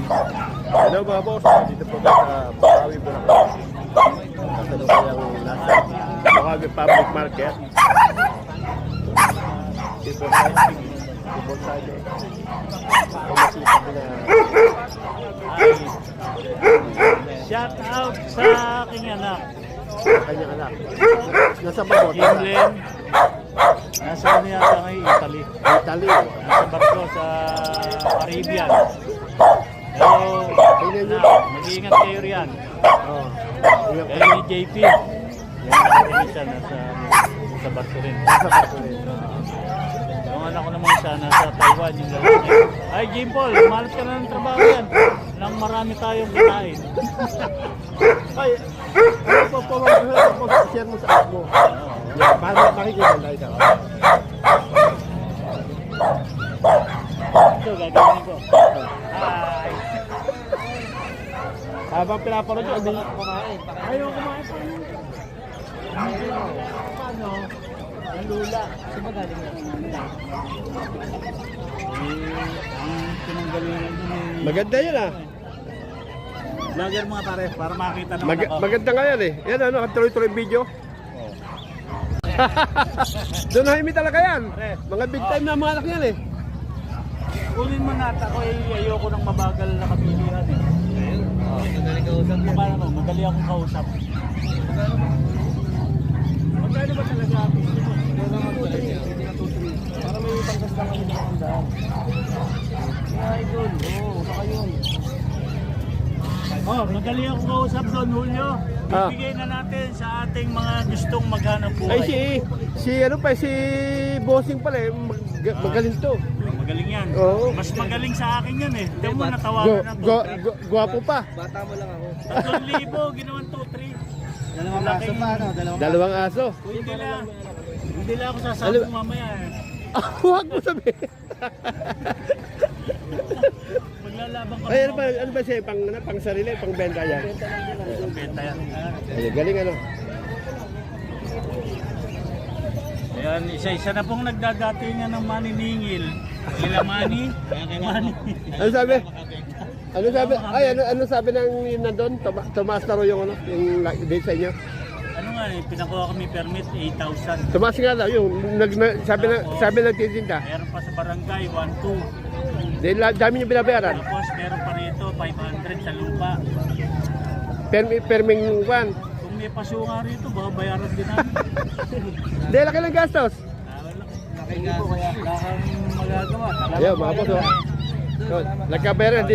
Hello mga boss, dito po tayo sa Bukawi, Bulacan. Nasa kayang nasa Bukawi Public Market. Super Science, Super Science. Shout out sa aking anak, Kanyang anak. Nasa babot. Kimlen. Nasa ano yata ngayon, Italy. Italy. Nasa barko sa Caribbean. Pero, mag-iingat kayo riyan. Oh. Eh, ni JP. Yan, nakarinig siya, nasa barko rin. Nasa babot. Yung anak ko naman siya, nasa Taiwan, yung lalaki. Ay, Jim Paul, malas ka na ng trabaho yan. Nang marami tayong kinain. Ay, ano po, share mo sa app mo. Yan, paano makikita tayo daw? Ito, gagawin ko. Hi! Habang pinapanood nyo, hindi Kumain. Ayaw kumain pa rin. Paano? Ang lula. Saan ba galing yan? Ang pinanggalingan dun eh. maganda yun ah. Vlogger mga pare, para makita naman ako. Maganda nga yan eh. Yan ano, tuloy-tuloy video. Doon na talaga yan. Mga big time na mga anak yan eh. Kunin mo nata ko eh, ayoko ng mabagal na kabilihan eh. Madali kausap yan. Paano mo? Madali akong kausap. Magkano ba talaga? Para may panggas lang kami ng handaan. Kaya idol, oo, baka yun. Oh, madali akong kausap doon, Julio. Bibigay na natin sa ating mga gustong maghanap buhay. Ay si ano pa, si Bossing pala eh. Magaling to. Magaling yan. Oo. Mas magaling sa akin yan eh. Tignan mo, natawagan na to. Gwapo pa. Bata mo lang ako. 3,000, ginawan 2-3. Dalawang aso pa, ano? Dalawang aso. Hindi na ako sasabong mamaya eh. Huwag mo sabihin. Maglalaban kami. Ay, ano ba siya? Pang sarili, pang benta yan. Benta yan. Ay, galing ano. Ayan, isa-isa na pong nagdadatingan ng maniningil. Kila Manny, Manny. Ano sabi? Ano sabi? Ay, ano sabi ng yun nandun? Tumaas na ro yung ano, yung date sa inyo. Ano nga eh, pinakuha kami permit 8,000. Tumaas nga daw yung sabi ng titinda. Meron pa sa barangay 1,200. Dahil dami niyo binabayaran. Tapos meron pa rito 500 sa lupa. Perming one. Kung may pasunga rito, baka bayaran din namin. Dahil laki ng gastos. Laki po kaya wala kang magagawa. Ayaw, mga boss. Nagkabayaran.